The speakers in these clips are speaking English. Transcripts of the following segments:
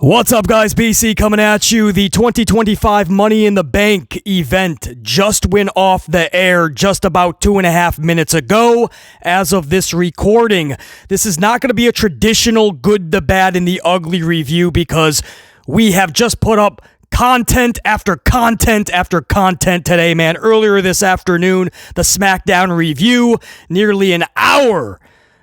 What's up, guys? BC coming at you. The 2025 Money in the Bank event just went off the air just about 2.5 minutes ago as of this recording. This is not going to be a traditional good, the bad, and the ugly review because we have just put up content after content after content today, man. Earlier this afternoon, the SmackDown review, nearly an hour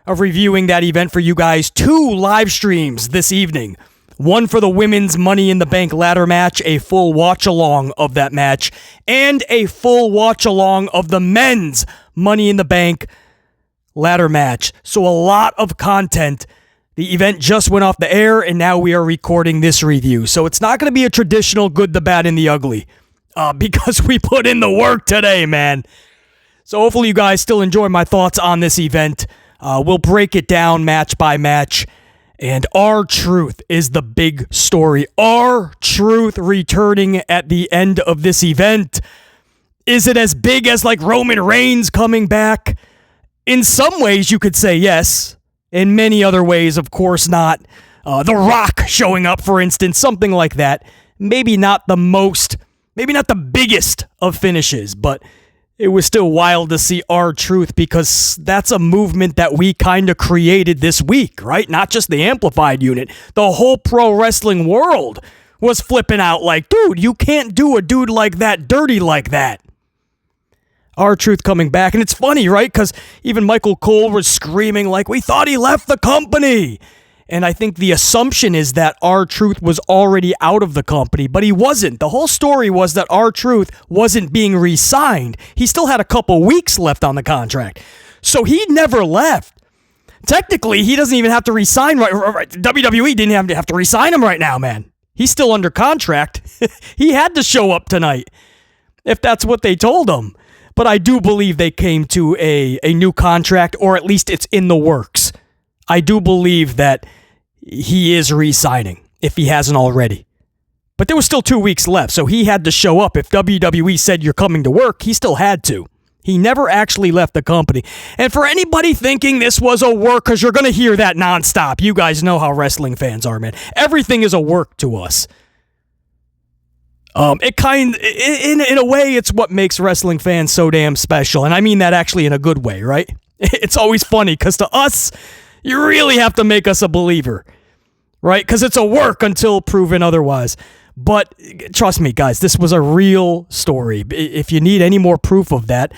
of reviewing that event for you guys. 2 live streams this evening. One for the women's Money in the Bank ladder match, a full watch-along of that match, and a full watch-along of the men's Money in the Bank ladder match. So a lot of content. The event just went off the air, and now we are recording this review. So it's not going to be a traditional good, the bad, and the ugly because we put in the work today, man. So hopefully you guys still enjoy my thoughts on this event. We'll break it down match by match. And R-Truth is the big story. R-Truth returning at the end of this event. Is it as big as like Roman Reigns coming back? In some ways, you could say yes. In many other ways, of course not. The Rock showing up, for instance, something like that. Maybe not the biggest of finishes, but it was still wild to see R-Truth because that's a movement that we kind of created this week, right? Not just the Amplified unit. The whole pro wrestling world was flipping out like, dude, you can't do a dude like that dirty like that. R-Truth coming back. And it's funny, right? Because even Michael Cole was screaming like, we thought he left the company. And I think the assumption is that R-Truth was already out of the company, but he wasn't. The whole story was that R-Truth wasn't being re-signed. He still had a couple weeks left on the contract. So he never left. Technically, he doesn't even have to re-sign. Right. WWE didn't have to re-sign him right now, man. He's still under contract. He had to show up tonight if that's what they told him. But I do believe they came to a new contract, or at least it's in the works. I do believe that he is re-signing, if he hasn't already. But there was still 2 weeks left, so he had to show up. If WWE said you're coming to work, he still had to. He never actually left the company. And for anybody thinking this was a work, because you're going to hear that nonstop. You guys know how wrestling fans are, man. Everything is a work to us. In a way, it's what makes wrestling fans so damn special. And I mean that actually in a good way, right? It's always funny, because to us, you really have to make us a believer, right? Because it's a work until proven otherwise. But trust me, guys, this was a real story. If you need any more proof of that,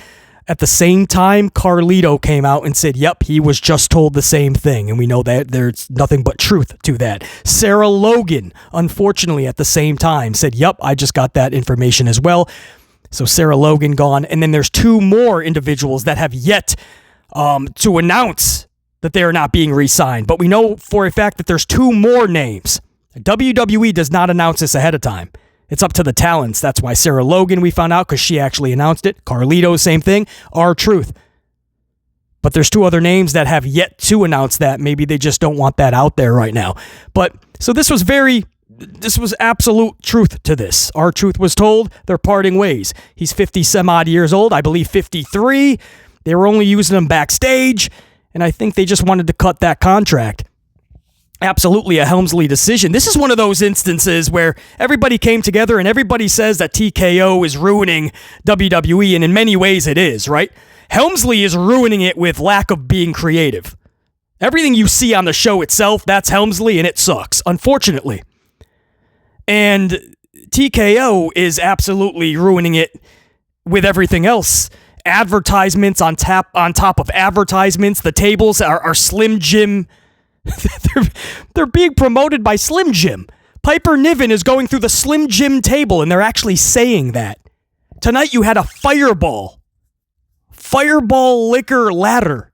at the same time, Carlito came out and said, yep, he was just told the same thing. And we know that there's nothing but truth to that. Sarah Logan, unfortunately, at the same time, said, yep, I just got that information as well. So Sarah Logan gone. And then there's 2 more individuals that have yet to announce that they are not being re-signed. But we know for a fact that there's 2 more names. WWE does not announce this ahead of time. It's up to the talents. That's why Sarah Logan, we found out, because she actually announced it. Carlito, same thing. R-Truth. But there's 2 other names that have yet to announce that. Maybe they just don't want that out there right now. But so this was absolute truth to this. R-Truth was told they're parting ways. He's 50 some odd years old. I believe 53. They were only using him backstage. And I think they just wanted to cut that contract. Absolutely a Helmsley decision. This is one of those instances where everybody came together and everybody says that TKO is ruining WWE, and in many ways it is, right? Helmsley is ruining it with lack of being creative. Everything you see on the show itself, that's Helmsley, and it sucks, unfortunately. And TKO is absolutely ruining it with everything else. Advertisements on top of advertisements. The tables are Slim Jim. They're being promoted by Slim Jim. Piper Niven is going through the Slim Jim table, and they're actually saying that. Tonight you had a Fireball liquor ladder.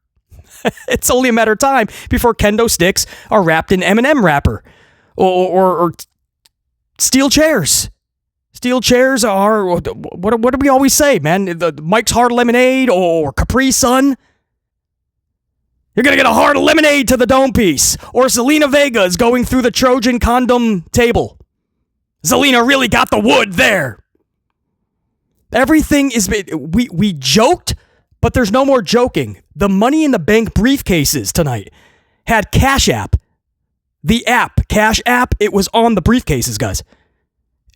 It's only a matter of time before kendo sticks are wrapped in M&M wrapper or steel chairs. Steel chairs are, what do we always say, man? The Mike's Hard Lemonade or Capri Sun. You're going to get a hard lemonade to the dome piece. Or Zelina Vega is going through the Trojan condom table. Zelina really got the wood there. Everything is, we joked, but there's no more joking. The Money in the Bank briefcases tonight had Cash App The app, Cash App, it was on the briefcases, guys.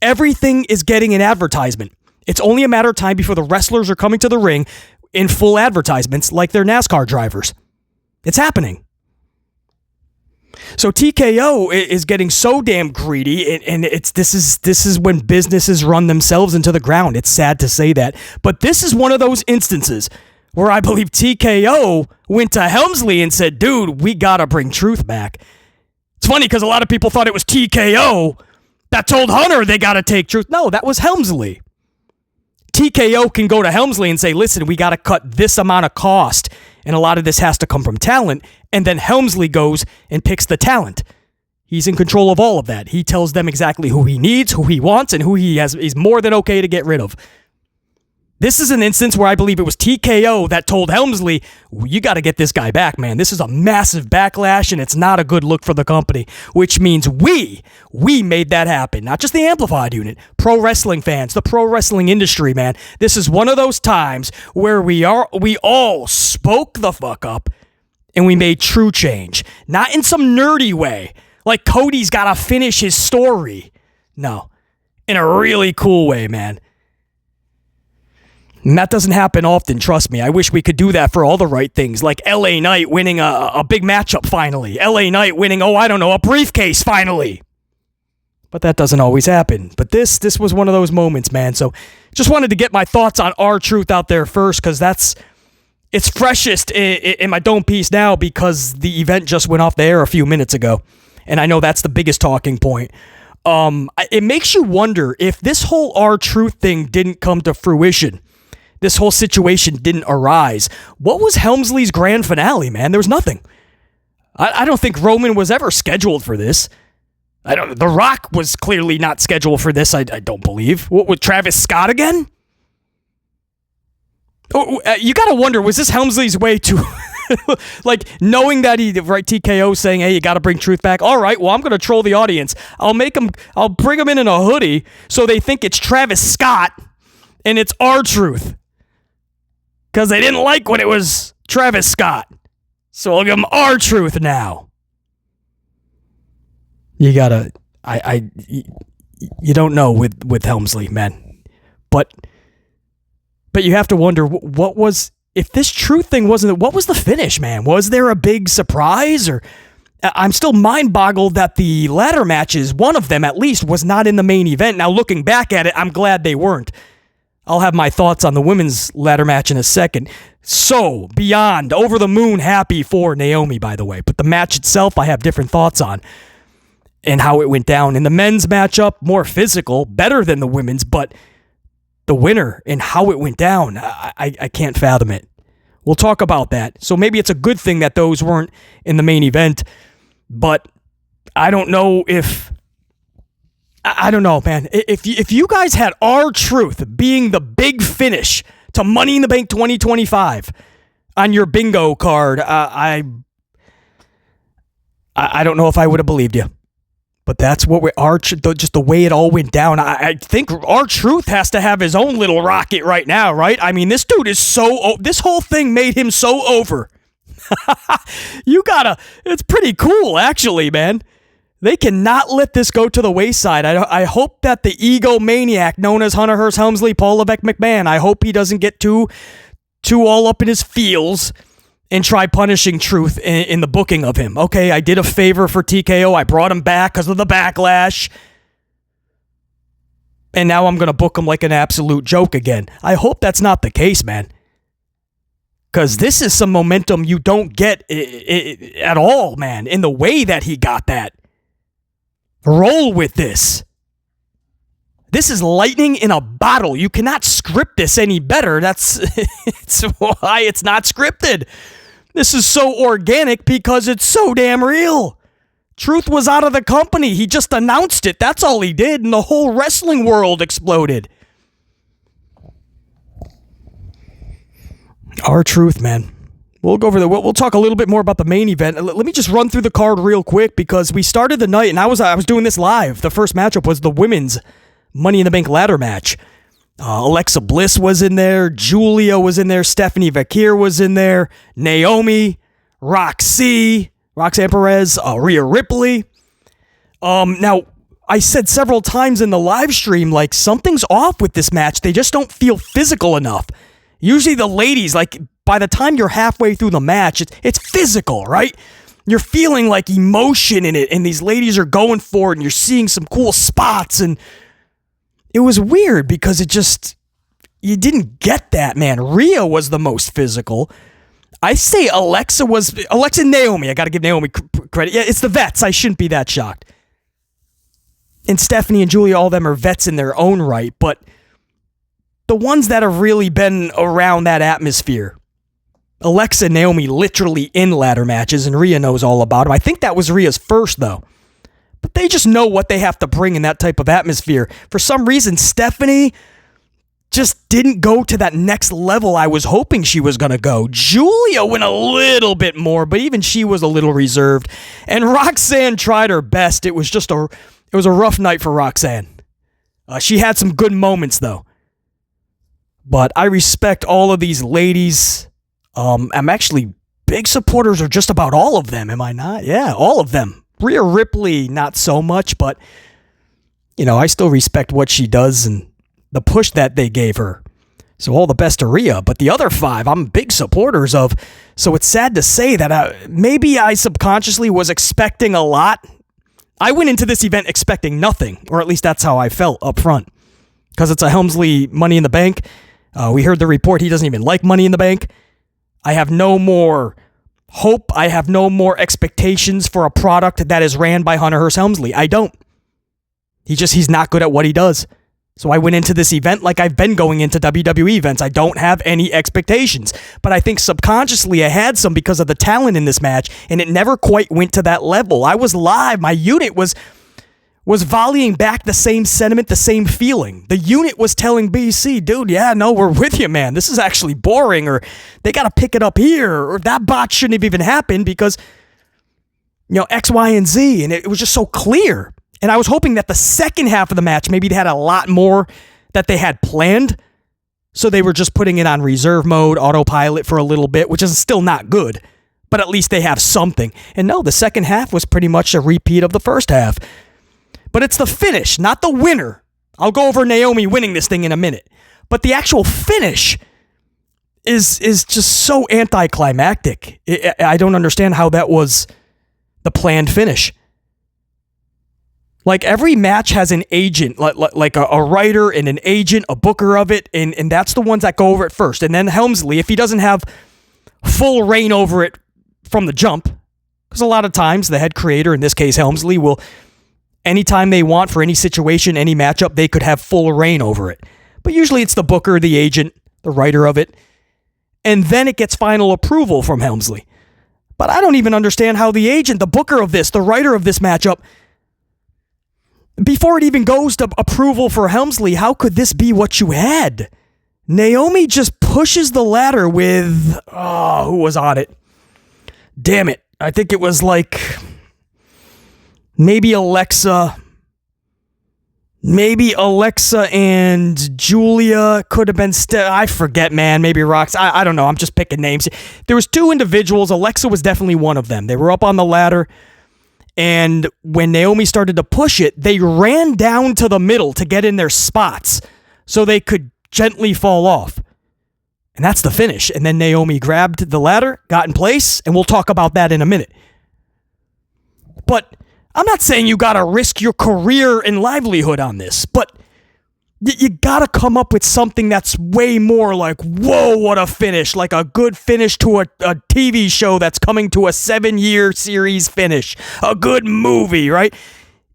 Everything is getting an advertisement. It's only a matter of time before the wrestlers are coming to the ring in full advertisements like they're NASCAR drivers. It's happening. So TKO is getting so damn greedy, and this is when businesses run themselves into the ground. It's sad to say that, but this is one of those instances where I believe TKO went to Helmsley and said, dude, we gotta bring truth back. It's funny because a lot of people thought it was TKO that told Hunter they gotta take truth. No, that was Helmsley. TKO can go to Helmsley and say, listen, we gotta cut this amount of cost, and a lot of this has to come from talent, and then Helmsley goes and picks the talent. He's in control of all of that. He tells them exactly who he needs, who he wants, and who he's more than okay to get rid of. This is an instance where I believe it was TKO that told Helmsley, you got to get this guy back, man. This is a massive backlash, and it's not a good look for the company, which means we made that happen. Not just the Amplified unit, pro wrestling fans, the pro wrestling industry, man. This is one of those times where we all spoke the fuck up, and we made true change. Not in some nerdy way, like Cody's got to finish his story. No, in a really cool way, man. And that doesn't happen often, trust me. I wish we could do that for all the right things, like LA Knight winning a big matchup finally. LA Knight winning, a briefcase finally. But that doesn't always happen. But this was one of those moments, man. So just wanted to get my thoughts on R-Truth out there first, because it's freshest in my dome piece now because the event just went off the air a few minutes ago. And I know that's the biggest talking point. It makes you wonder if this whole R-Truth thing didn't come to fruition. This whole situation didn't arise. What was Helmsley's grand finale, man? There was nothing. I don't think Roman was ever scheduled for this. The Rock was clearly not scheduled for this, I don't believe. What, with Travis Scott again? You gotta wonder, was this Helmsley's way to... like, knowing that TKO saying, hey, you gotta bring truth back. All right, well, I'm gonna troll the audience. I'll bring them in a hoodie so they think it's Travis Scott and it's R-Truth. Because they didn't like when it was Travis Scott. So I'll give them R-Truth now. You gotta... You don't know with Helmsley, man. But you have to wonder, what was... If this truth thing wasn't... What was the finish, man? Was there a big surprise? Or... I'm still mind-boggled that the ladder matches, one of them at least, was not in the main event. Now, looking back at it, I'm glad they weren't. I'll have my thoughts on the women's ladder match in a second. So, beyond, over the moon happy for Naomi, by the way. But the match itself, I have different thoughts on. And how it went down. In the men's matchup, more physical, better than the women's. But the winner and how it went down, I can't fathom it. We'll talk about that. So maybe it's a good thing that those weren't in the main event. But I don't know if... I don't know, man. If you guys had R-Truth being the big finish to Money in the Bank 2025 on your bingo card, I don't know if I would have believed you. But that's what just the way it all went down. I think R-Truth has to have his own little rocket right now, right? I mean, this dude is this whole thing made him so over. It's pretty cool, actually, man. They cannot let this go to the wayside. I hope that the egomaniac known as Hunter Hearst Helmsley, Paul Levesque McMahon, I hope he doesn't get too all up in his feels and try punishing Truth in the booking of him. Okay, I did a favor for TKO. I brought him back because of the backlash. And now I'm going to book him like an absolute joke again. I hope that's not the case, man. Because this is some momentum you don't get at all, man, in the way that he got that. Roll with this. This is lightning in a bottle. You cannot script this any better. It's why it's not scripted. This is so organic because it's so damn real. Truth was out of the company. He just announced it. That's all he did, and the whole wrestling world exploded. R-Truth, man. We'll go over we'll talk a little bit more about the main event. Let me just run through the card real quick because we started the night and I was doing this live. The first matchup was the women's Money in the Bank ladder match. Alexa Bliss was in there. Giulia was in there. Stephanie Vaquer was in there. Naomi, Roxanne Perez, Rhea Ripley. Now, I said several times in the live stream, like, something's off with this match. They just don't feel physical enough. Usually the ladies, like, by the time you're halfway through the match, it's physical, right? You're feeling like emotion in it, and these ladies are going for it, and you're seeing some cool spots, and it was weird because you didn't get that, man. Rhea was the most physical. I say Alexa and Naomi. I got to give Naomi credit. Yeah, it's the vets. I shouldn't be that shocked. And Stephanie and Giulia, all of them are vets in their own right, but the ones that have really been around that atmosphere, Alexa and Naomi literally in ladder matches, and Rhea knows all about them. I think that was Rhea's first, though. But they just know what they have to bring in that type of atmosphere. For some reason, Stephanie just didn't go to that next level I was hoping she was going to go. Giulia went a little bit more, but even she was a little reserved. And Roxanne tried her best. It was a rough night for Roxanne. She had some good moments, though. But I respect all of these ladies. I'm actually big supporters of just about all of them, am I not? Yeah, all of them. Rhea Ripley, not so much, but, I still respect what she does and the push that they gave her. So all the best to Rhea. But the other 5, I'm big supporters of. So it's sad to say that maybe I subconsciously was expecting a lot. I went into this event expecting nothing, or at least that's how I felt up front. Because it's a Helmsley Money in the Bank. We heard the report he doesn't even like Money in the Bank. I have no more hope. I have no more expectations for a product that is ran by Hunter Hearst Helmsley. I don't. He's not good at what he does. So I went into this event like I've been going into WWE events. I don't have any expectations. But I think subconsciously I had some because of the talent in this match, and it never quite went to that level. I was live. My unit was volleying back the same sentiment, the same feeling. The unit was telling BC, dude, yeah, no, we're with you, man. This is actually boring, or they got to pick it up here, or that bot shouldn't have even happened because, X, Y, and Z. And it was just so clear. And I was hoping that the second half of the match, maybe they had a lot more that they had planned. So they were just putting it on reserve mode, autopilot for a little bit, which is still not good. But at least they have something. And no, the second half was pretty much a repeat of the first half. But it's the finish, not the winner. I'll go over Naomi winning this thing in a minute. But the actual finish is just so anticlimactic. I don't understand how that was the planned finish. Like, every match has an agent, like a writer and an agent, a booker of it, and that's the ones that go over it first. And then Helmsley, if he doesn't have full reign over it from the jump, because a lot of times the head creator, in this case Helmsley, will, anytime they want for any situation, any matchup, they could have full reign over it. But usually it's the booker, the agent, the writer of it, and then it gets final approval from Helmsley. But I don't even understand how the agent, the booker of this, the writer of this matchup, before it even goes to approval for Helmsley, how could this be what you had? Naomi just pushes the ladder with, who was on it? Damn it. I think it was like maybe Alexa and Giulia could have been I forget, man. Maybe Rox. I don't know. I'm just picking names. There was 2 individuals. Alexa was definitely one of them. They were up on the ladder. And when Naomi started to push it, they ran down to the middle to get in their spots so they could gently fall off. And that's the finish. And then Naomi grabbed the ladder, got in place, and we'll talk about that in a minute. But I'm not saying you got to risk your career and livelihood on this, but you got to come up with something that's way more like, whoa, what a finish. Like a good finish to a TV show that's coming to a 7-year series finish. A good movie, right?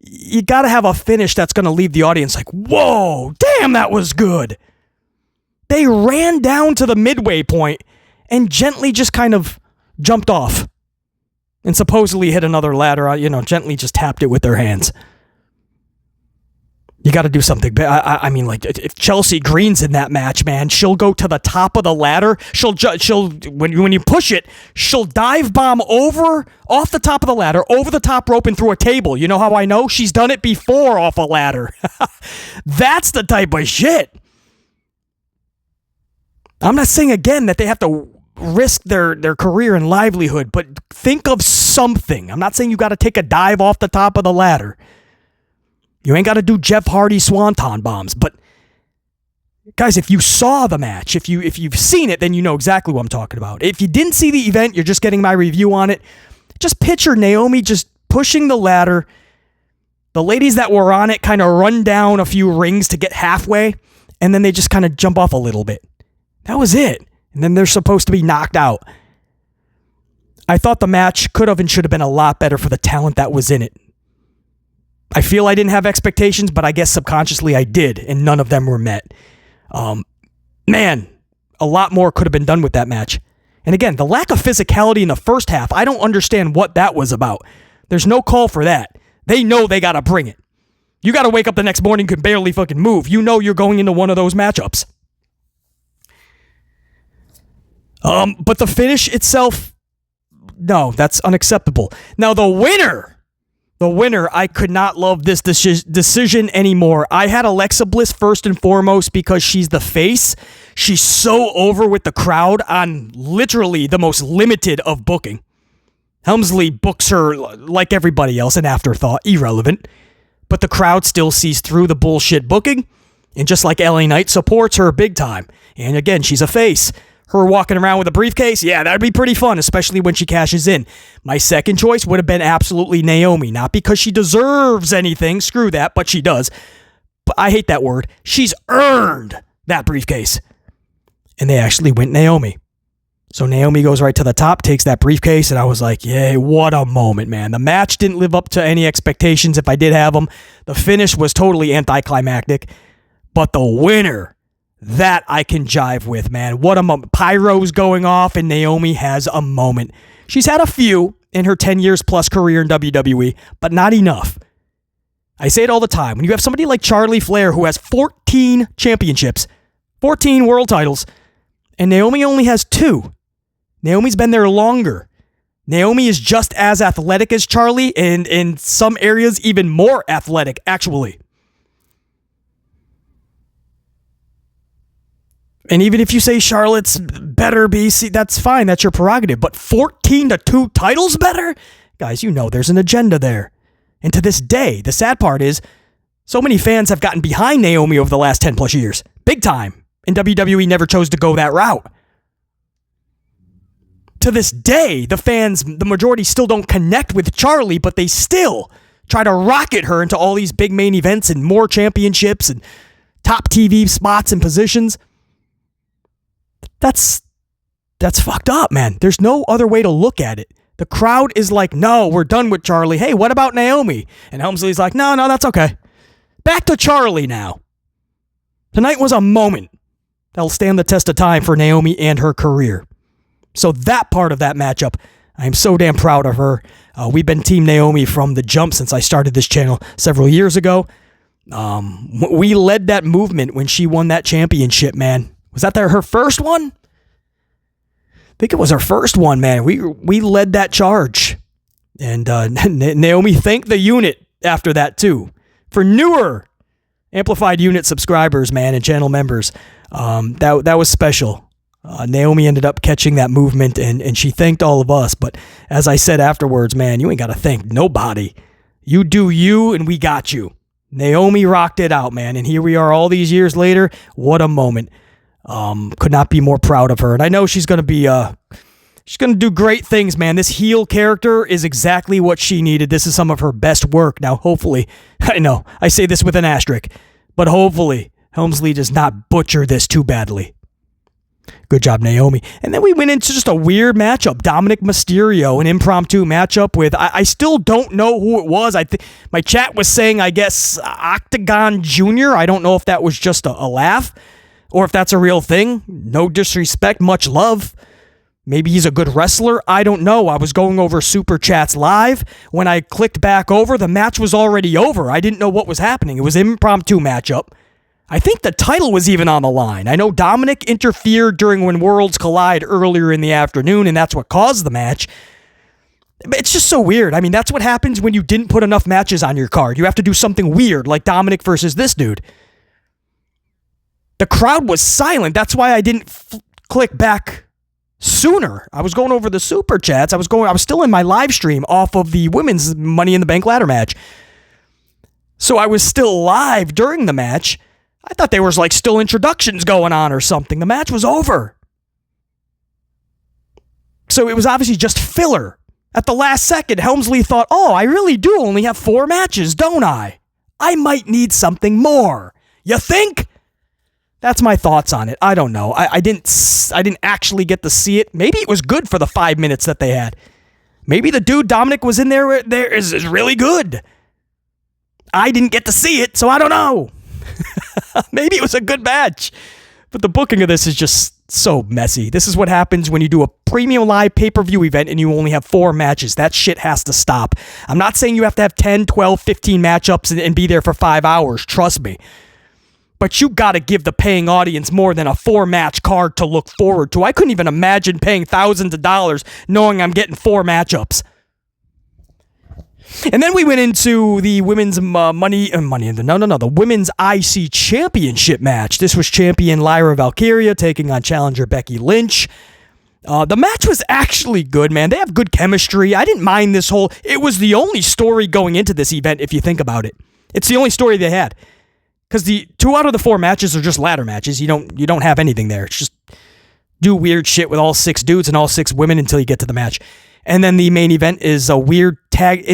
You got to have a finish that's going to leave the audience like, whoa, damn, that was good. They ran down to the midway point and gently just kind of jumped off and supposedly hit another ladder, gently just tapped it with their hands. You got to do something. I mean, like, if Chelsea Green's in that match, man, she'll go to the top of the ladder. She'll when you push it, she'll dive bomb off the top of the ladder, over the top rope and through a table. You know how I know? She's done it before off a ladder. That's the type of shit. I'm not saying, again, that they have to risk their career and livelihood, but think of something. I'm not saying you got to take a dive off the top of the ladder. You ain't got to do Jeff Hardy swanton bombs. But guys, if you saw the match, if you've seen it, then you know exactly what I'm talking about. If you didn't see the event, you're just getting my review on it. Just picture Naomi just pushing the ladder. The ladies that were on it kind of run down a few rings to get halfway, and then they just kind of jump off a little bit. That was it. And then they're supposed to be knocked out. I thought the match could have and should have been a lot better for the talent that was in it. I feel I didn't have expectations, but I guess subconsciously I did, and none of them were met. Man, a lot more could have been done with that match. And again, the lack of physicality in the first half, I don't understand what that was about. There's no call for that. They know they got to bring it. You got to wake up the next morning and can barely fucking move. You know you're going into one of those matchups. But the finish itself, no, that's unacceptable. Now the winner, I could not love this decision anymore. I had Alexa Bliss first and foremost because she's the face. She's so over with the crowd on literally the most limited of booking. Helmsley books her like everybody else, an afterthought, irrelevant. But the crowd still sees through the bullshit booking, and just like LA Knight, supports her big time. And again, she's a face. Her walking around with a briefcase, yeah, that'd be pretty fun, especially when she cashes in. My second choice would have been absolutely Naomi, not because she deserves anything, screw that, but she does. But I hate that word. She's earned that briefcase. And they actually went Naomi. So Naomi goes right to the top, takes that briefcase, and I was like, yay, what a moment, man. The match didn't live up to any expectations if I did have them. The finish was totally anticlimactic. But the winner, that I can jive with, man. What a moment. Pyro's going off, and Naomi has a moment. She's had a few in her 10 years plus career in WWE, but not enough. I say it all the time. When you have somebody like Charlie Flair who has 14 championships, 14 world titles, and Naomi only has 2. Naomi's been there longer. Naomi is just as athletic as Charlie, and in some areas even more athletic, actually. And even if you say Charlotte's better, BC, that's fine. That's your prerogative. But 14-2 titles better? Guys, you know there's an agenda there. And to this day, the sad part is, so many fans have gotten behind Naomi over the last 10 plus years. Big time. And WWE never chose to go that route. To this day, the fans, the majority still don't connect with Charlie, but they still try to rocket her into all these big main events and more championships and top TV spots and positions. That's fucked up, man. There's no other way to look at it. The crowd is like, no, we're done with Charlie. Hey, what about Naomi? And Helmsley's like, no, that's okay. Back to Charlie now. Tonight was a moment that'll stand the test of time for Naomi and her career. So that part of that matchup, I am so damn proud of her. We've been Team Naomi from the jump since I started this channel several years ago. We led that movement when she won that championship, man. Was that her first one? I think it was her first one, man. We led that charge. And Naomi thanked the unit after that, too. For newer Amplified Unit subscribers, man, and channel members, that was special. Naomi ended up catching that movement, and she thanked all of us. But as I said afterwards, man, you ain't got to thank nobody. You do you, and we got you. Naomi rocked it out, man. And here we are all these years later. What a moment. Could not be more proud of her. And I know she's going to be, she's going to do great things, man. This heel character is exactly what she needed. This is some of her best work. Now, hopefully, I know I say this with an asterisk, but hopefully Helmsley does not butcher this too badly. Good job, Naomi. And then we went into just a weird matchup. Dominic Mysterio, an impromptu matchup with, I still don't know who it was. I think my chat was saying, I guess, Octagon Jr. I don't know if that was just a laugh or if that's a real thing. No disrespect, much love. Maybe he's a good wrestler. I don't know. I was going over Super Chats live. When I clicked back over, the match was already over. I didn't know what was happening. It was an impromptu matchup. I think the title was even on the line. I know Dominic interfered during When Worlds Collide earlier in the afternoon, and that's what caused the match. It's just so weird. I mean, that's what happens when you didn't put enough matches on your card. You have to do something weird, like Dominic versus this dude. The crowd was silent. That's why I didn't click back sooner. I was going over the Super Chats. I was still in my live stream off of the women's Money in the Bank ladder match. So I was still live during the match. I thought there was like still introductions going on or something. The match was over. So it was obviously just filler. At the last second, Helmsley thought, oh, I really do only have 4 matches, don't I? I might need something more. You think? That's my thoughts on it. I don't know. I didn't actually get to see it. Maybe it was good for the 5 minutes that they had. Maybe the dude Dominic was in there is really good. I didn't get to see it, so I don't know. Maybe it was a good match. But the booking of this is just so messy. This is what happens when you do a premium live pay-per-view event and you only have 4 matches. That shit has to stop. I'm not saying you have to have 10, 12, 15 matchups and be there for 5 hours. Trust me. But you got to give the paying audience more than a 4-match card to look forward to. I couldn't even imagine paying thousands of dollars knowing I'm getting 4 matchups. And then we went into the women's the women's IC championship match. This was champion Lyra Valkyria taking on challenger Becky Lynch. The match was actually good, man. They have good chemistry. I didn't mind this whole... It was the only story going into this event, if you think about it. It's the only story they had. Because the 2 out of the 4 matches are just ladder matches. You don't have anything there. It's just do weird shit with all 6 dudes and all 6 women until you get to the match. And then the main event is a weird tag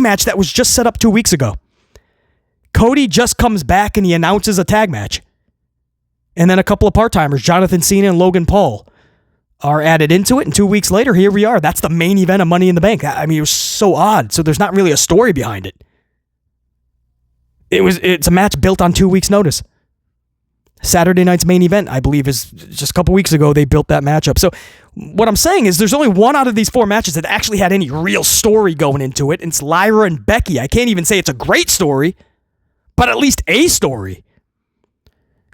match that was just set up 2 weeks ago. Cody just comes back and he announces a tag match. And then a couple of part-timers, Jonathan Cena and Logan Paul, are added into it. And 2 weeks later, here we are. That's the main event of Money in the Bank. I mean, it was so odd. So there's not really a story behind it. It's a match built on 2 weeks' notice. Saturday night's main event, I believe, is just a couple weeks ago they built that matchup. So what I'm saying is there's only 1 out of these 4 matches that actually had any real story going into it. And it's Lyra and Becky. I can't even say it's a great story, but at least a story.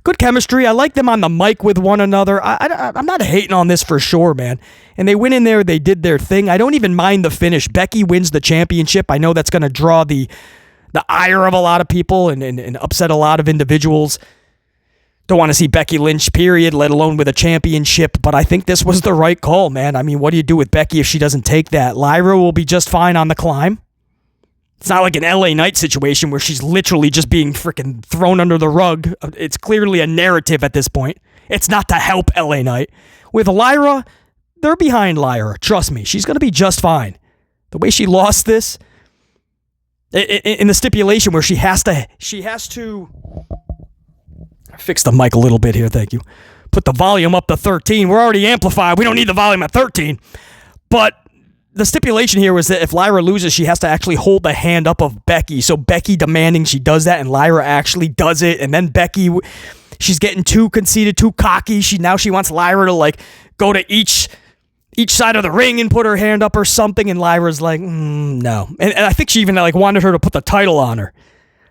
Good chemistry. I like them on the mic with one another. I'm not hating on this for sure, man. And they went in there, they did their thing. I don't even mind the finish. Becky wins the championship. I know that's going to draw the ire of a lot of people and upset a lot of individuals. Don't want to see Becky Lynch, period, let alone with a championship. But I think this was the right call, man. I mean, what do you do with Becky if she doesn't take that? Lyra will be just fine on the climb. It's not like an LA Knight situation where she's literally just being freaking thrown under the rug. It's clearly a narrative at this point. It's not to help LA Knight. With Lyra, they're behind Lyra. Trust me, she's going to be just fine. The way she lost this, in the stipulation where she has to fix the mic a little bit here, thank you. Put the volume up to 13. We're already amplified. We don't need the volume at 13. But the stipulation here was that if Lyra loses, she has to actually hold the hand up of Becky. So Becky demanding she does that, and Lyra actually does it. And then Becky, she's getting too conceited, too cocky. She wants Lyra to like go to each side of the ring and put her hand up or something. And Lyra's like, no. And I think she even like wanted her to put the title on her.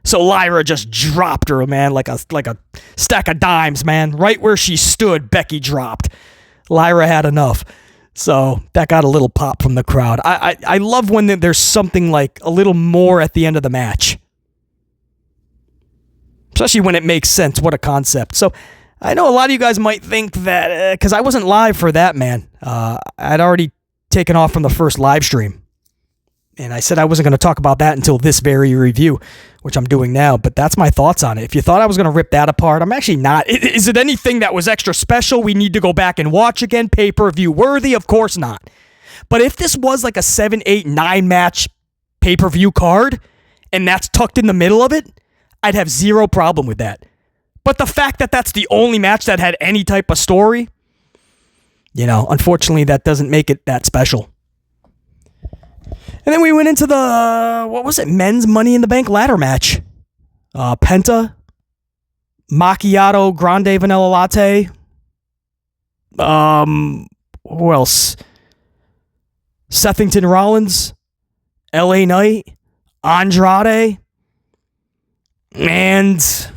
So Lyra just dropped her, man, like a stack of dimes, man. Right where she stood, Becky dropped. Lyra had enough. So that got a little pop from the crowd. I love when there's something like a little more at the end of the match. Especially when it makes sense. What a concept. So I know a lot of you guys might think that, because I wasn't live for that, man. I'd already taken off from the first live stream. And I said I wasn't going to talk about that until this very review, which I'm doing now. But that's my thoughts on it. If you thought I was going to rip that apart, I'm actually not. Is it anything that was extra special we need to go back and watch again? Pay-per-view worthy? Of course not. But if this was like a 7, 8, 9 match pay-per-view card, and that's tucked in the middle of it, I'd have zero problem with that. But the fact that that's the only match that had any type of story, unfortunately, that doesn't make it that special. And then we went into the, men's Money in the Bank ladder match. Penta, Macchiato, Grande Vanilla Latte. Who else? Sethington Rollins, LA Knight, Andrade, and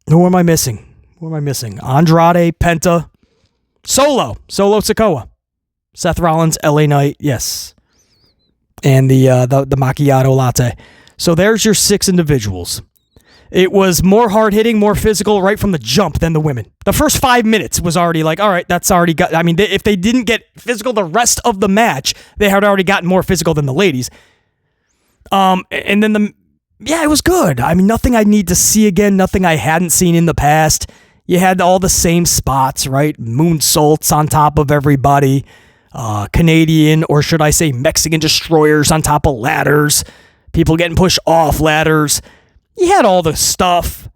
who am I missing? Andrade, Penta, Solo Sikoa, Seth Rollins, LA Knight, yes. And the macchiato latte. So there's your 6 individuals. It was more hard-hitting, more physical right from the jump than the women. The first 5 minutes was already like, all right, that's already got... I mean, if they didn't get physical the rest of the match, they had already gotten more physical than the ladies. And then yeah, it was good. I mean, nothing I need to see again, nothing I hadn't seen in the past. You had all the same spots, right? Moonsaults on top of everybody. Canadian, or should I say Mexican destroyers on top of ladders. People getting pushed off ladders. You had all the stuff.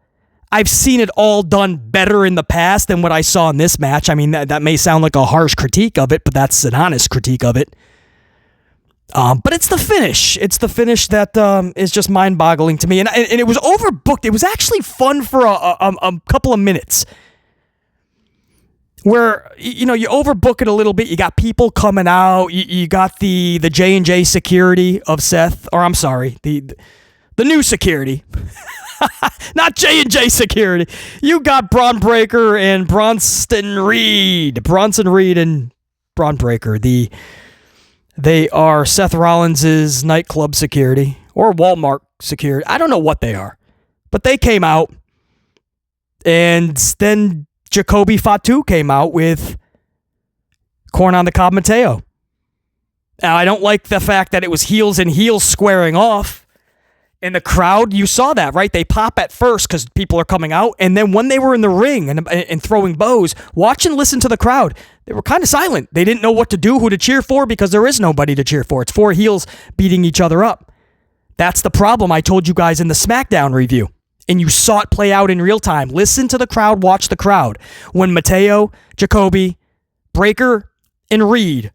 I've seen it all done better in the past than what I saw in this match. I mean, that may sound like a harsh critique of it, but that's an honest critique of it. But it's the finish. It's the finish that is just mind-boggling to me. And it was overbooked. It was actually fun for a couple of minutes. Where, you overbook it a little bit. You got people coming out. You got the J&J security of Seth. Or I'm sorry, the new security. Not J&J security. You got Braun Breaker and Bronson Reed. Bronson Reed and Braun Breaker. They are Seth Rollins' nightclub security or Walmart security. I don't know what they are. But they came out. And then Jacoby Fatu came out with corn on the cob Mateo. Now, I don't like the fact that it was heels and heels squaring off. In the crowd, you saw that, right? They pop at first because people are coming out. And then when they were in the ring and throwing bows, watch and listen to the crowd. They were kind of silent. They didn't know what to do, who to cheer for, because there is nobody to cheer for. It's four heels beating each other up. That's the problem I told you guys in the SmackDown review. And you saw it play out in real time. Listen to the crowd, watch the crowd. When Mateo, Jacoby, Breaker, and Reed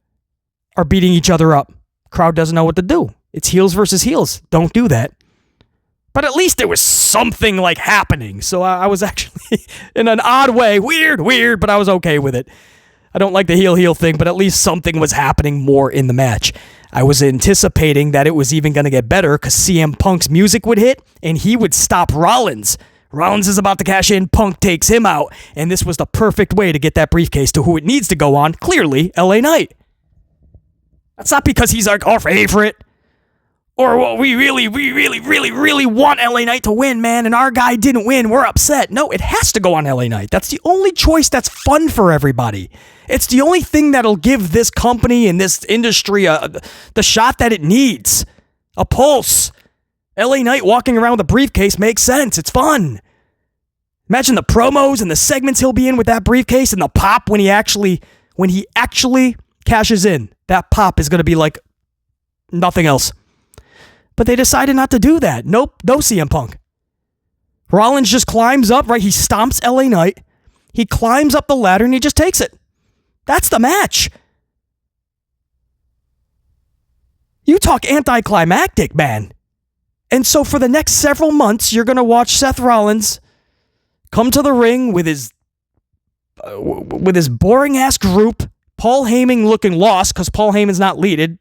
are beating each other up, crowd doesn't know what to do. It's heels versus heels. Don't do that. But at least there was something like happening. So I was actually, in an odd way, weird, but I was okay with it. I don't like the heel thing, but at least something was happening more in the match. I was anticipating that it was even going to get better because CM Punk's music would hit and he would stop Rollins. Rollins is about to cash in. Punk takes him out. And this was the perfect way to get that briefcase to who it needs to go on. Clearly, LA Knight. That's not because he's like our favorite. Or well, we really want LA Knight to win, man, and our guy didn't win. We're upset. No, it has to go on LA Knight. That's the only choice that's fun for everybody. It's the only thing that'll give this company and this industry the shot that it needs. A pulse. LA Knight walking around with a briefcase makes sense. It's fun. Imagine the promos and the segments he'll be in with that briefcase and the pop when he actually cashes in. That pop is going to be like nothing else. But they decided not to do that. Nope, no CM Punk. Rollins just climbs up, right? He stomps LA Knight. He climbs up the ladder and he just takes it. That's the match. You talk anticlimactic, man. And so for the next several months, you're going to watch Seth Rollins come to the ring with his boring-ass group. Paul Heyman looking lost because Paul Heyman's not needed.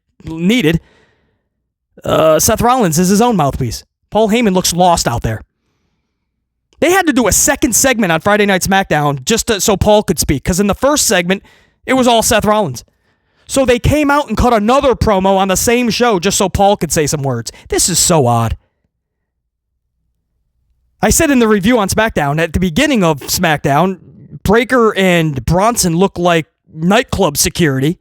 Seth Rollins is his own mouthpiece. Paul Heyman looks lost out there. They had to do a second segment on Friday Night SmackDown just so Paul could speak, because in the first segment, it was all Seth Rollins. So they came out and cut another promo on the same show just so Paul could say some words. This is so odd. I said in the review on SmackDown, at the beginning of SmackDown, Breaker and Bronson look like nightclub security.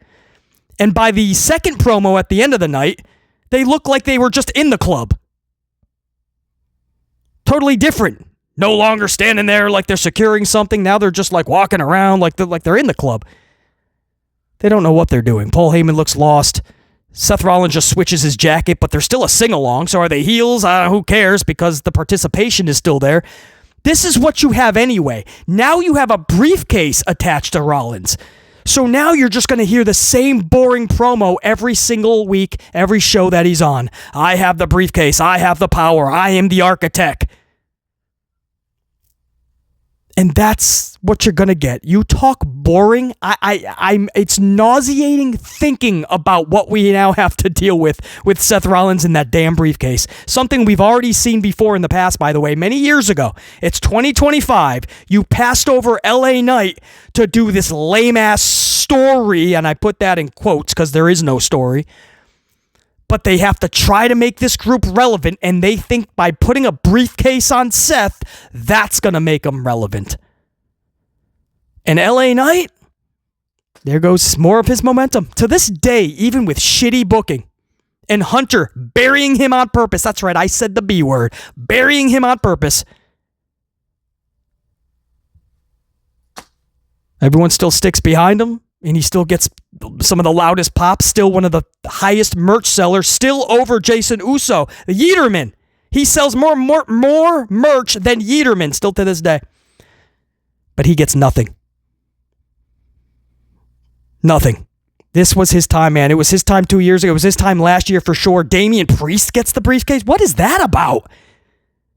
And by the second promo at the end of the night, they look like they were just in the club. Totally different. No longer standing there like they're securing something. Now they're just like walking around like they're in the club. They don't know what they're doing. Paul Heyman looks lost. Seth Rollins just switches his jacket, but they're still a sing-along. So are they heels? Who cares? Because the participation is still there. This is what you have anyway. Now you have a briefcase attached to Rollins. So now you're just going to hear the same boring promo every single week, every show that he's on. I have the briefcase. I have the power. I am the architect. And that's what you're going to get. You talk boring. It's nauseating thinking about what we now have to deal with Seth Rollins in that damn briefcase. Something we've already seen before in the past, by the way, many years ago. It's 2025. You passed over LA Knight to do this lame-ass story, and I put that in quotes because there is no story. But they have to try to make this group relevant, and they think by putting a briefcase on Seth, that's going to make him relevant. And LA Knight, there goes more of his momentum. To this day, even with shitty booking, and Hunter burying him on purpose. That's right, I said the B word. Burying him on purpose. Everyone still sticks behind him, and he still gets some of the loudest pops, still one of the highest merch sellers, still over Jason Uso, the Yeeterman. He sells more merch than Yeeterman still to this day. But he gets nothing. Nothing. This was his time, man. It was his time 2 years ago. It was his time last year for sure. Damian Priest gets the briefcase. What is that about?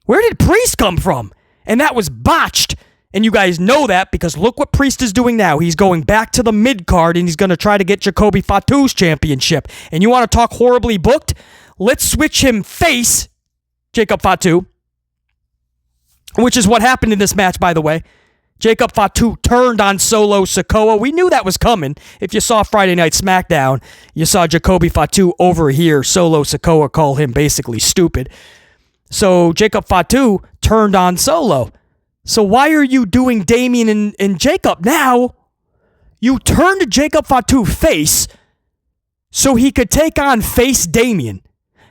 Where did Priest come from? And that was botched. And you guys know that because look what Priest is doing now. He's going back to the mid-card and he's going to try to get Jacoby Fatu's championship. And you want to talk horribly booked? Let's switch him face, Jacob Fatu, which is what happened in this match, by the way. Jacob Fatu turned on Solo Sikoa. We knew that was coming. If you saw Friday Night SmackDown, you saw Jacoby Fatu over here. Solo Sikoa call him basically stupid. So Jacob Fatu turned on Solo. So why are you doing Damian and Jacob now? You turned Jacob Fatu face so he could take on face Damian.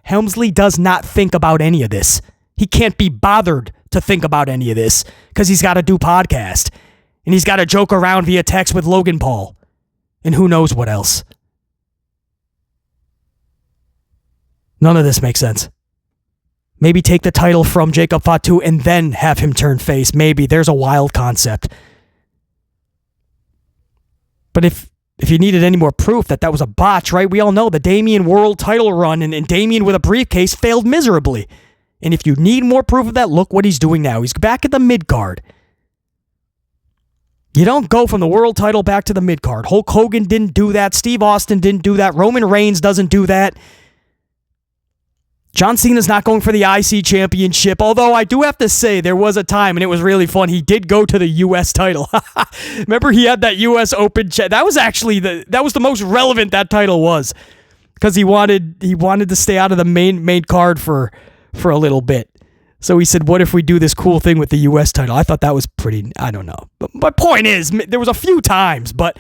Helmsley does not think about any of this. He can't be bothered to think about any of this because he's got to do podcast and he's got to joke around via text with Logan Paul and who knows what else. None of this makes sense. Maybe take the title from Jacob Fatu and then have him turn face. Maybe. There's a wild concept. But if you needed any more proof that was a botch, right? We all know the Damian world title run and Damian with a briefcase failed miserably. And if you need more proof of that, look what he's doing now. He's back at the mid-card. You don't go from the world title back to the mid-card. Hulk Hogan didn't do that. Steve Austin didn't do that. Roman Reigns doesn't do that. John Cena's not going for the IC championship, although I do have to say there was a time, and it was really fun, he did go to the U.S. title. Remember he had that U.S. Open chat? That was actually that was the most relevant that title was because he wanted to stay out of the main card for a little bit. So he said, what if we do this cool thing with the U.S. title? I thought that was pretty, I don't know. But my point is, there was a few times, but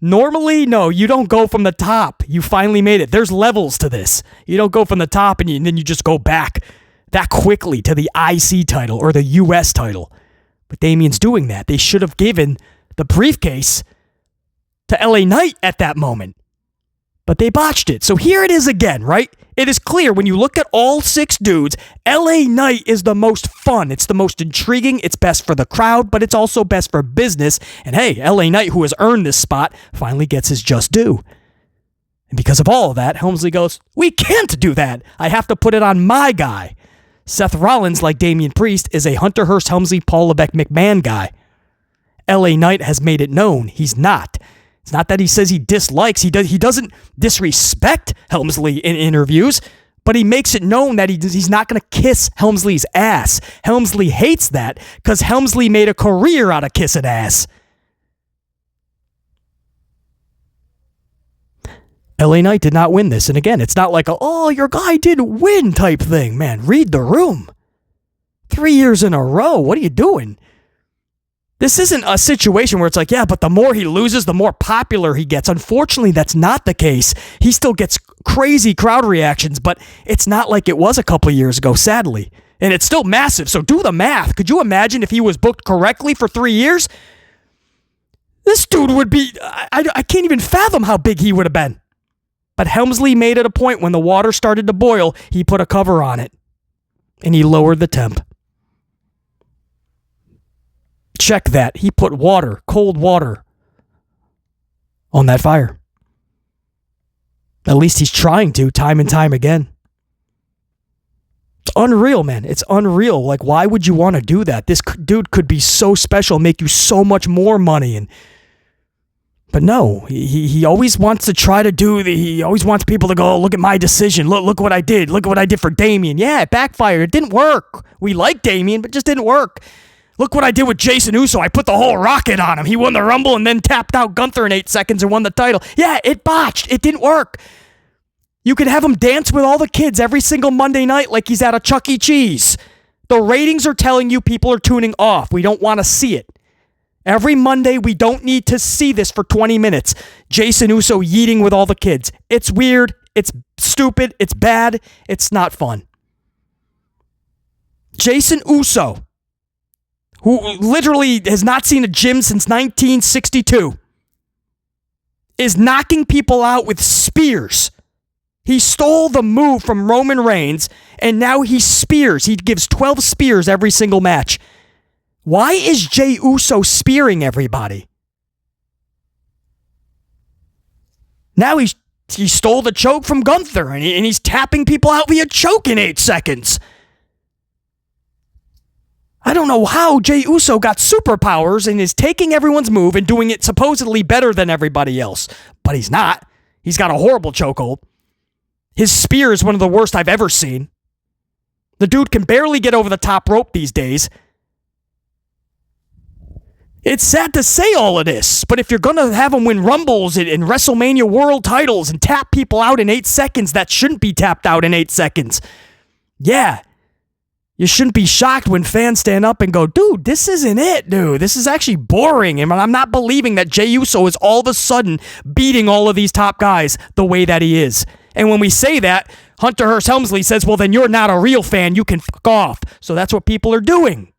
normally, no, you don't go from the top. You finally made it. There's levels to this. You don't go from the top and then you just go back that quickly to the IC title or the U.S. title. But Damian's doing that. They should have given the briefcase to LA Knight at that moment. But they botched it. So here it is again, right? It is clear when you look at all six dudes, LA Knight is the most fun. It's the most intriguing. It's best for the crowd, but it's also best for business. And hey, LA Knight, who has earned this spot, finally gets his just due. And because of all of that, Helmsley goes, we can't do that. I have to put it on my guy. Seth Rollins, like Damian Priest, is a Hunter Hearst Helmsley, Paul Levesque McMahon guy. LA Knight has made it known he's not. It's not that he says he dislikes, he doesn't disrespect Helmsley in interviews, but he makes it known that he's not going to kiss Helmsley's ass. Helmsley hates that because Helmsley made a career out of kissing ass. LA Knight did not win this. And again, it's not like your guy didn't win type thing. Man, read the room. 3 years in a row. What are you doing? This isn't a situation where it's like, yeah, but the more he loses, the more popular he gets. Unfortunately, that's not the case. He still gets crazy crowd reactions, but it's not like it was a couple years ago, sadly. And it's still massive, so do the math. Could you imagine if he was booked correctly for 3 years? This dude would be, I can't even fathom how big he would have been. But Helmsley made it a point when the water started to boil, he put a cover on it. And he lowered the temp. Check that. He put water, cold water, on that fire. At least he's trying to, time and time again. It's unreal, man. It's unreal. Like, why would you want to do that? This dude could be so special, make you so much more money. But no, he always wants to try to he always wants people to go, oh, look at my decision. Look what I did. Look what I did for Damian. Yeah, it backfired. It didn't work. We like Damian, but it just didn't work. Look what I did with Jason Uso. I put the whole rocket on him. He won the Rumble and then tapped out Gunther in 8 seconds and won the title. Yeah, it botched. It didn't work. You could have him dance with all the kids every single Monday night like he's at a Chuck E. Cheese. The ratings are telling you people are tuning off. We don't want to see it. Every Monday, we don't need to see this for 20 minutes. Jason Uso yeeting with all the kids. It's weird. It's stupid. It's bad. It's not fun. Jason Uso, who literally has not seen a gym since 1962, is knocking people out with spears. He stole the move from Roman Reigns, and now he spears. He gives 12 spears every single match. Why is Jey Uso spearing everybody? Now he stole the choke from Gunther, and he's tapping people out via choke in 8 seconds. I don't know how Jey Uso got superpowers and is taking everyone's move and doing it supposedly better than everybody else. But he's not. He's got a horrible chokehold. His spear is one of the worst I've ever seen. The dude can barely get over the top rope these days. It's sad to say all of this, but if you're going to have him win Rumbles and WrestleMania World titles and tap people out in 8 seconds that shouldn't be tapped out in 8 seconds, yeah, you shouldn't be shocked when fans stand up and go, dude, this isn't it, dude. This is actually boring, and I'm not believing that Jey Uso is all of a sudden beating all of these top guys the way that he is. And when we say that, Hunter Hearst Helmsley says, well, then you're not a real fan. You can fuck off. So that's what people are doing.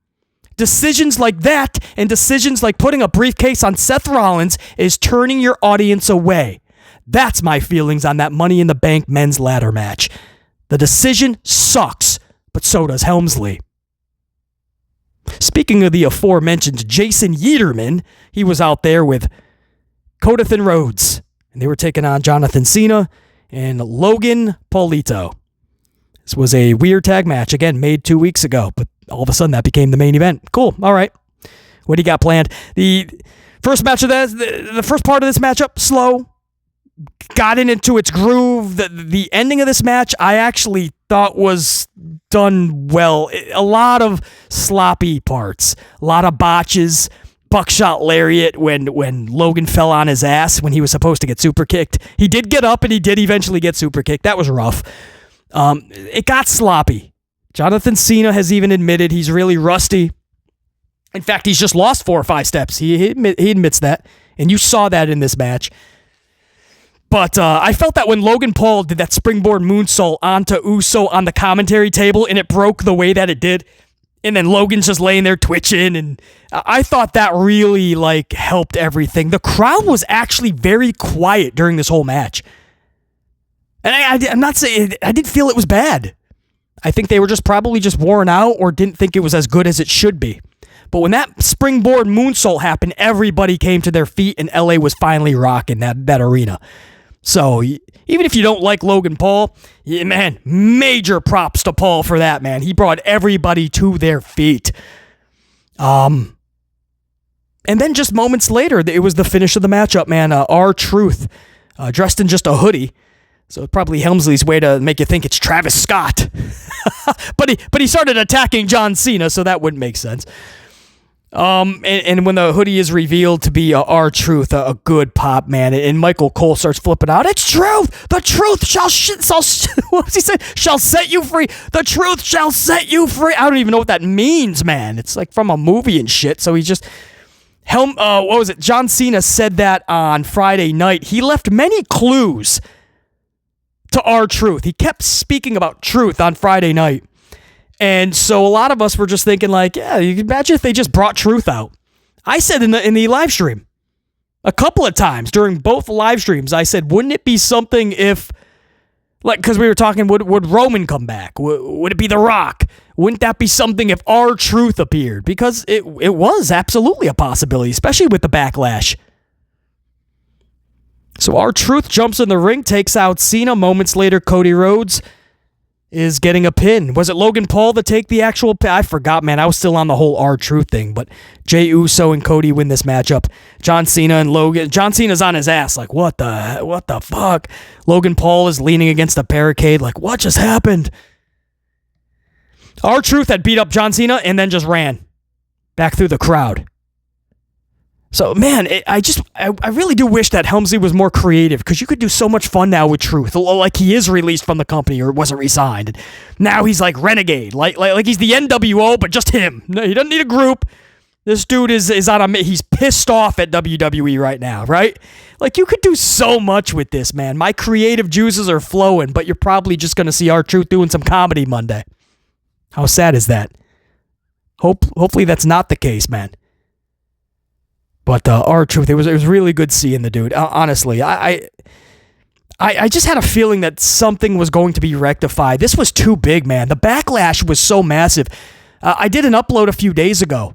Decisions like that and decisions like putting a briefcase on Seth Rollins is turning your audience away. That's my feelings on that Money in the Bank men's ladder match. The decision sucks, but so does Helmsley. Speaking of the aforementioned Jason Yeeterman, he was out there with Cody and Rhodes, and they were taking on Jonathan Cena and Logan Paulito. This was a weird tag match, again, made 2 weeks ago, but all of a sudden that became the main event. Cool, all right. What do you got planned? The first match of the first part of this matchup, slow, got into its groove. The ending of this match, I actually thought was done well. A lot of sloppy parts, a lot of botches. Buckshot lariat when Logan fell on his ass when he was supposed to get super kicked. He did get up and he did eventually get super kicked. That was rough. It got sloppy. Jonathan Cena has even admitted he's really rusty. In fact, he's just lost 4 or 5 steps. He admits that, and you saw that in this match. But I felt that when Logan Paul did that springboard moonsault onto Uso on the commentary table and it broke the way that it did, and then Logan's just laying there twitching, and I thought that really helped everything. The crowd was actually very quiet during this whole match. And I'm not saying, I didn't feel it was bad. I think they were probably worn out or didn't think it was as good as it should be. But when that springboard moonsault happened, everybody came to their feet and LA was finally rocking that arena. So even if you don't like Logan Paul, man, major props to Paul for that, man. He brought everybody to their feet. And then just moments later, it was the finish of the matchup, man. R-Truth, dressed in just a hoodie. So probably Helmsley's way to make you think it's Travis Scott. but he started attacking John Cena, so that wouldn't make sense. And when the hoodie is revealed to be R-Truth, a good pop, man, and Michael Cole starts flipping out. It's truth. The truth shall what does he say? Shall set you free. The truth shall set you free. I don't even know what that means, man. It's like from a movie and shit. So he just what was it? John Cena said that on Friday night. He left many clues to R-Truth. He kept speaking about truth on Friday night. And so a lot of us were just thinking yeah, you can imagine if they just brought truth out. I said in the live stream a couple of times during both live streams, I said, wouldn't it be something if, because we were talking, would Roman come back? Would it be The Rock? Wouldn't that be something if R-Truth appeared? Because it was absolutely a possibility, especially with the Backlash. So R-Truth jumps in the ring, takes out Cena. Moments later, Cody Rhodes is getting a pin. Was it Logan Paul to take the actual pin? I forgot, man. I was still on the whole R-Truth thing, but Jey Uso and Cody win this matchup. John Cena and Logan. John Cena's on his ass, what the fuck? Logan Paul is leaning against the barricade, what just happened? R-Truth had beat up John Cena and then just ran back through the crowd. So, man, I really do wish that Helmsley was more creative, because you could do so much fun now with Truth. Like he is released from the company or wasn't re-signed. Now he's like Renegade, like he's the NWO, but just him. No, he doesn't need a group. This dude is on he's pissed off at WWE right now, right? Like, you could do so much with this, man. My creative juices are flowing, but you're probably just going to see R-Truth doing some comedy Monday. How sad is that? Hopefully that's not the case, man. But R-Truth, it was really good seeing the dude. Honestly, I just had a feeling that something was going to be rectified. This was too big, man. The backlash was so massive. I did an upload a few days ago,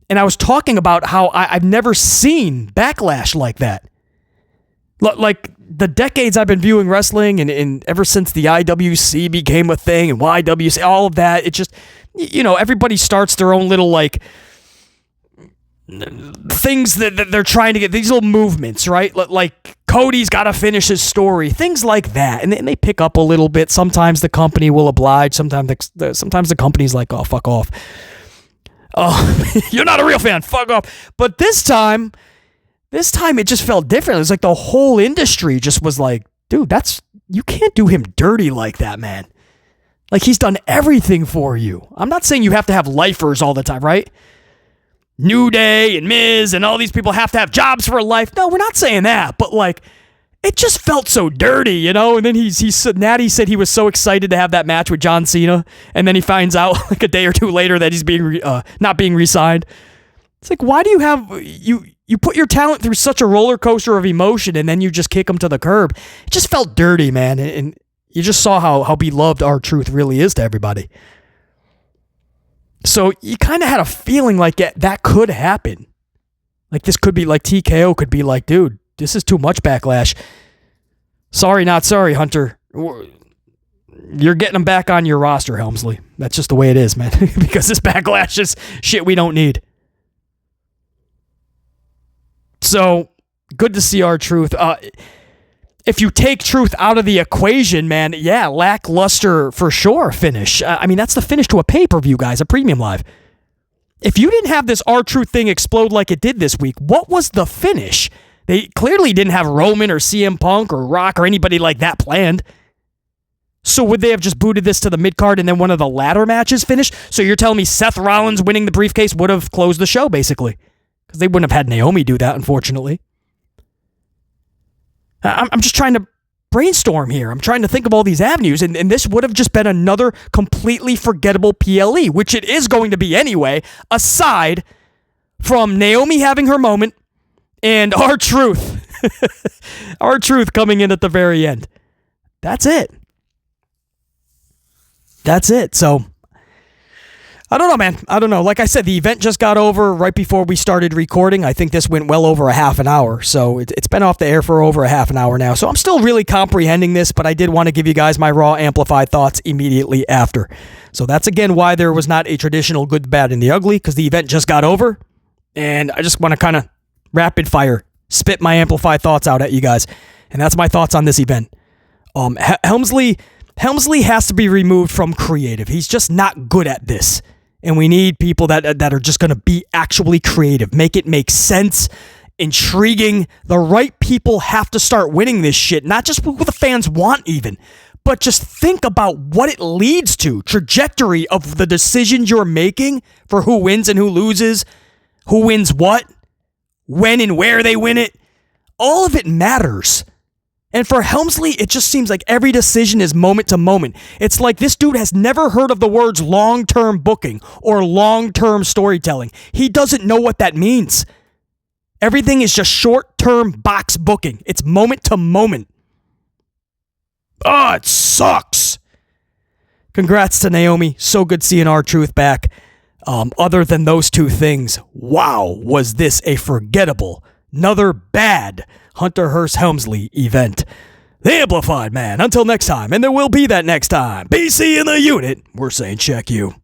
and I was talking about how I've never seen backlash like that. Like, the decades I've been viewing wrestling, and ever since the IWC became a thing, and YWC, all of that, it just, everybody starts their own little, like, things that they're trying to get, these little movements, right? Like, Cody's got to finish his story, things like that. And they pick up a little bit. Sometimes the company will oblige. Sometimes the company's like, oh, fuck off. Oh, you're not a real fan. Fuck off. But this time it just felt different. It was like the whole industry just was like, dude, you can't do him dirty like that, man. Like, he's done everything for you. I'm not saying you have to have lifers all the time, right? New Day and Miz and all these people have to have jobs for life. No, we're not saying that. But, like, it just felt so dirty, And then Natty said he was so excited to have that match with John Cena. And then he finds out like a day or two later that he's not being re-signed. It's like, why do you have... You put your talent through such a roller coaster of emotion and then you just kick him to the curb. It just felt dirty, man. And you just saw how beloved R-Truth really is to everybody. So you kind of had a feeling like that could happen. Like, this could be like TKO could be like, dude, this is too much backlash. Sorry, not sorry, Hunter. You're getting him back on your roster, Helmsley. That's just the way it is, man. Because this backlash is shit we don't need. So, good to see R-Truth. If you take Truth out of the equation, man, yeah, lackluster for sure finish. I mean, that's the finish to a pay-per-view, guys, a premium live. If you didn't have this R-Truth thing explode like it did this week, what was the finish? They clearly didn't have Roman or CM Punk or Rock or anybody like that planned. So would they have just booted this to the mid-card and then one of the ladder matches finished? So you're telling me Seth Rollins winning the briefcase would have closed the show, basically? Because they wouldn't have had Naomi do that, unfortunately. I'm just trying to brainstorm here. I'm trying to think of all these avenues, and this would have just been another completely forgettable PLE, which it is going to be anyway, aside from Naomi having her moment and R-Truth. R-Truth coming in at the very end. That's it. So, I don't know, man. I don't know. Like I said, the event just got over right before we started recording. I think this went well over a half an hour. So it's been off the air for over a half an hour now. So I'm still really comprehending this, but I did want to give you guys my raw, amplified thoughts immediately after. So that's, again, why there was not a traditional good, bad, and the ugly, because the event just got over. And I just want to kind of rapid fire, spit my amplified thoughts out at you guys. And that's my thoughts on this event. Helmsley has to be removed from creative. He's just not good at this. And we need people that are just going to be actually creative. Make it make sense, intriguing. The right people have to start winning this shit. Not just what the fans want even, but just think about what it leads to. Trajectory of the decisions you're making for who wins and who loses, who wins what, when and where they win it. All of it matters. And for Helmsley, it just seems like every decision is moment to moment. It's like this dude has never heard of the words long-term booking or long-term storytelling. He doesn't know what that means. Everything is just short-term box booking. It's moment to moment. Oh, it sucks. Congrats to Naomi. So good seeing R-Truth back. Other than those two things, wow, was this a forgettable, another bad Hunter Hearst Helmsley event. The Amplified Man. Until next time, and there will be that next time. BC in the unit. We're saying check you.